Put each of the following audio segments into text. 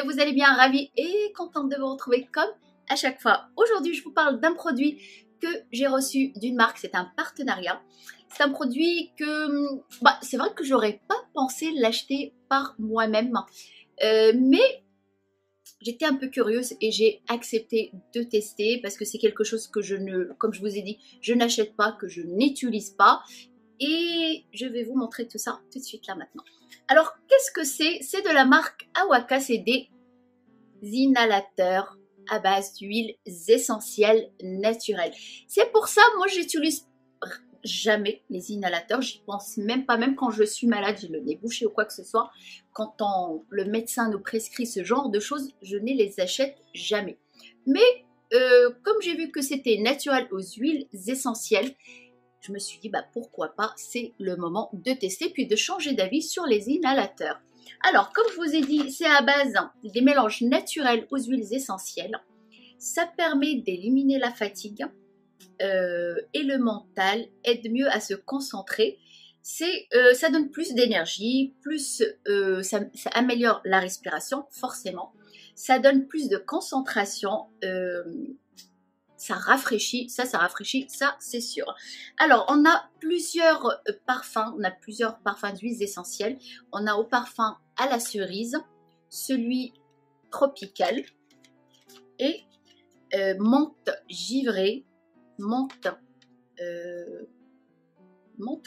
que vous allez bien, ravie et contente de vous retrouver comme à chaque fois. Aujourd'hui, je vous parle d'un produit que j'ai reçu d'une marque, c'est un partenariat. C'est un produit que, c'est vrai que j'aurais pas pensé l'acheter par moi-même, mais j'étais un peu curieuse et j'ai accepté de tester parce que c'est quelque chose que je ne, comme je vous ai dit, je n'achète pas, que je n'utilise pas. Et je vais vous montrer tout ça tout de suite là maintenant. Alors, qu'est-ce que c'est? C'est de la marque Awaka, c'est des inhalateurs à base d'huiles essentielles naturelles. C'est pour ça, moi, j'utilise jamais les inhalateurs. J'y pense même pas, même quand je suis malade, j'ai le nez bouché ou quoi que ce soit. Quand le médecin nous prescrit ce genre de choses, je ne les achète jamais. Mais comme j'ai vu que c'était naturel aux huiles essentielles, je me suis dit, pourquoi pas, c'est le moment de tester puis de changer d'avis sur les inhalateurs. Alors, comme je vous ai dit, c'est à base des mélanges naturels aux huiles essentielles. Ça permet d'éliminer la fatigue et le mental, aide mieux à se concentrer. Ça donne plus d'énergie, ça améliore la respiration, forcément. Ça donne plus de concentration, ça rafraîchit, ça rafraîchit, ça c'est sûr. Alors, on a plusieurs parfums, d'huiles essentielles. On a au parfum à la cerise, celui tropical et menthe givrée, menthe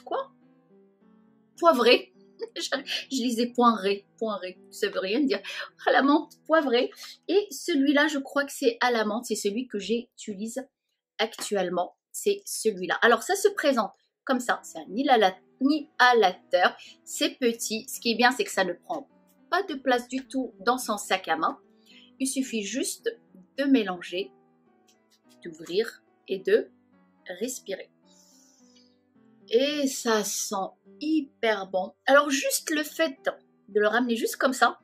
quoi? Poivrée. Je lisais poirée, ça veut rien dire. À la menthe poivrée. Et celui-là, je crois que c'est à la menthe, c'est celui que j'utilise actuellement. C'est celui-là. Alors, ça se présente comme ça. C'est un inhalateur. C'est petit. Ce qui est bien, c'est que ça ne prend pas de place du tout dans son sac à main. Il suffit juste de mélanger, d'ouvrir et de respirer. Et ça sent hyper bon. Alors juste le fait de le ramener juste comme ça,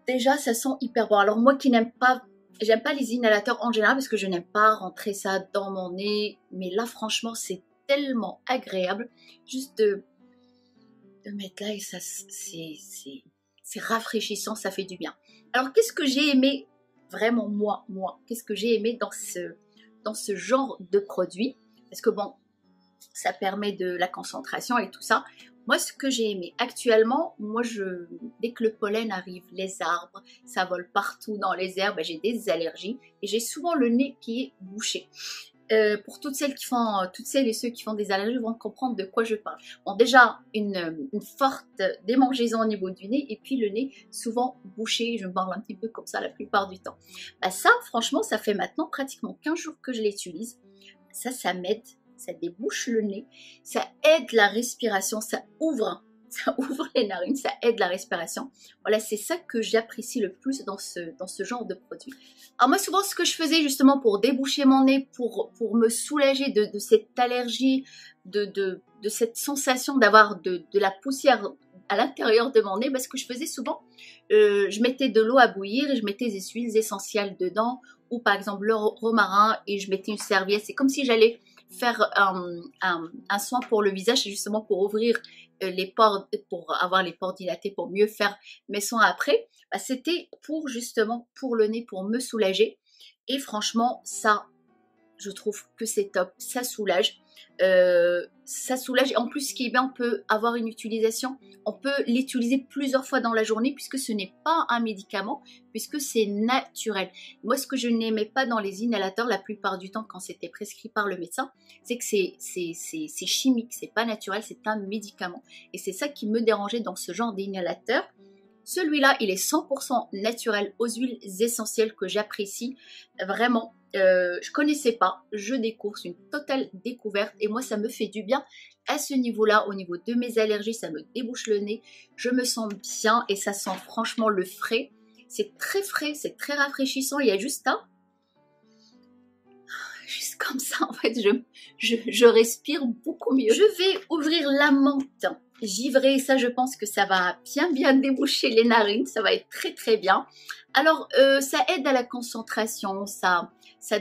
déjà ça sent hyper bon. Alors moi qui j'aime pas les inhalateurs en général parce que je n'aime pas rentrer ça dans mon nez. Mais là franchement c'est tellement agréable juste de mettre là et ça c'est rafraîchissant, ça fait du bien. Alors qu'est-ce que j'ai aimé vraiment moi qu'est-ce que j'ai aimé dans ce genre de produit? Parce que bon, ça permet de la concentration et tout ça. Moi, ce que j'ai aimé actuellement, dès que le pollen arrive, les arbres, ça vole partout dans les airs, j'ai des allergies et j'ai souvent le nez qui est bouché. Pour toutes celles et ceux qui font des allergies vont comprendre de quoi je parle. Bon, déjà, une forte démangeaison au niveau du nez et puis le nez souvent bouché. Je me parle un petit peu comme ça la plupart du temps. Ça, franchement, ça fait maintenant pratiquement 15 jours que je l'utilise. Ça m'aide. Ça débouche le nez, ça aide la respiration, ça ouvre les narines, ça aide la respiration. Voilà, c'est ça que j'apprécie le plus dans ce genre de produit. Alors moi, souvent, ce que je faisais justement pour déboucher mon nez, pour me soulager de cette allergie, de cette sensation d'avoir de la poussière à l'intérieur de mon nez, ce que je faisais souvent, je mettais de l'eau à bouillir et je mettais des huiles essentielles dedans, ou par exemple le romarin, et je mettais une serviette. C'est comme si j'allais faire un soin pour le visage, justement pour ouvrir les pores, pour avoir les pores dilatés, pour mieux faire mes soins après. C'était justement pour le nez, pour me soulager. Et franchement, ça, je trouve que c'est top. Ça soulage. Et en plus, ce qui est bien, on peut avoir une utilisation. On peut l'utiliser plusieurs fois dans la journée puisque ce n'est pas un médicament, puisque c'est naturel. Moi, ce que je n'aimais pas dans les inhalateurs, la plupart du temps, quand c'était prescrit par le médecin, c'est que c'est chimique, c'est pas naturel, c'est un médicament. Et c'est ça qui me dérangeait dans ce genre d'inhalateur. Celui-là, il est 100% naturel aux huiles essentielles que j'apprécie vraiment. Je connaissais pas, je découvre, c'est une totale découverte et moi ça me fait du bien à ce niveau-là, au niveau de mes allergies, ça me débouche le nez, je me sens bien et ça sent franchement le frais. C'est très frais, c'est très rafraîchissant, il y a juste ça. Juste comme ça, en fait, je respire beaucoup mieux. Je vais ouvrir la menthe givrée, ça je pense que ça va bien déboucher les narines, ça va être très bien. Alors, ça aide à la concentration, ça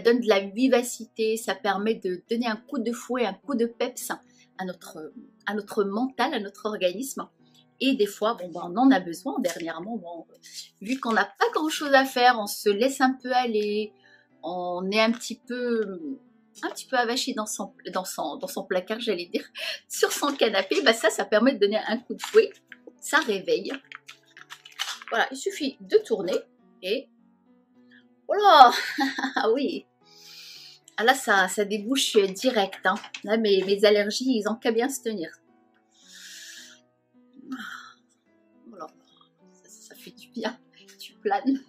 donne de la vivacité, ça permet de donner un coup de fouet, un coup de peps à notre mental, à notre organisme. Et des fois, bon, ben, on en a besoin. Dernièrement, bon, vu qu'on n'a pas grand-chose à faire, on se laisse un peu aller, on est un petit peu avaché dans son placard, j'allais dire, sur son canapé. Bah ça permet de donner un coup de fouet, ça réveille. Voilà, il suffit de tourner et voilà. Ah oui, ah là ça débouche direct, hein. Là mes allergies, ils ont qu'à bien se tenir. Voilà, ça fait du bien, tu planes.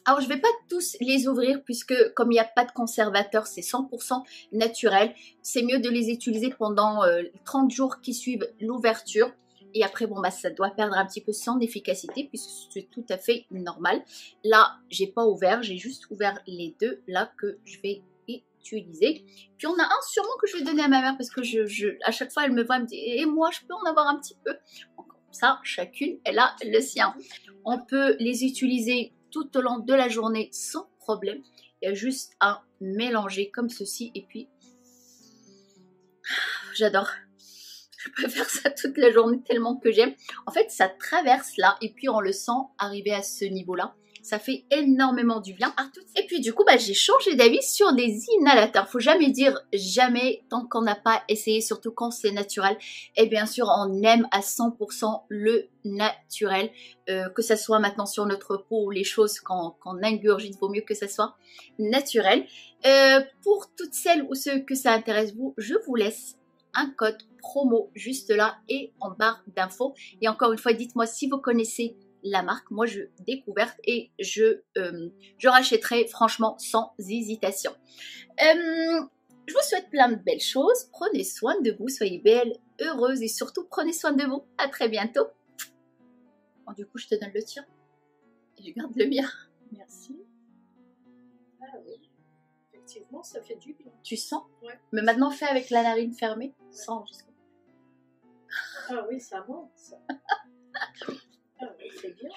Alors je ne vais pas tous les ouvrir puisque comme il n'y a pas de conservateur, c'est 100% naturel. C'est mieux de les utiliser pendant 30 jours qui suivent l'ouverture. Et après, bon, bah, ça doit perdre un petit peu son efficacité puisque c'est tout à fait normal. Là, j'ai pas ouvert, j'ai juste ouvert les deux là que je vais utiliser. Puis on a un sûrement que je vais donner à ma mère parce que à chaque fois, elle me voit, elle me dit « Et moi, je peux en avoir un petit peu ?» Comme ça, chacune, elle a le sien. On peut les utiliser tout au long de la journée sans problème. Il y a juste à mélanger comme ceci et puis j'adore. Je peux faire ça toute la journée tellement que j'aime. En fait, ça traverse là et puis on le sent arriver à ce niveau-là. Ça fait énormément du bien. Et puis du coup, bah, j'ai changé d'avis sur les inhalateurs. Faut jamais dire jamais tant qu'on n'a pas essayé, surtout quand c'est naturel. Et bien sûr, on aime à 100% le naturel. Que ça soit maintenant sur notre peau ou les choses qu'on ingurgite, vaut mieux que ça soit naturel. Pour toutes celles ou ceux que ça intéresse, je vous laisse un code promo juste là et en barre d'infos. Et encore une fois, dites-moi si vous connaissez la marque. Moi, je découverte et je rachèterai franchement sans hésitation. Je vous souhaite plein de belles choses. Prenez soin de vous, soyez belles, heureuses et surtout prenez soin de vous. À très bientôt. Bon, du coup, je te donne le tien et je garde le mien. Merci. Ah oui, effectivement, ça fait du bien. Tu sens? Ouais. Mais maintenant, fais avec la narine fermée. Sens jusqu'au... Ah oui, ça monte, ça. Ah oui, c'est bien.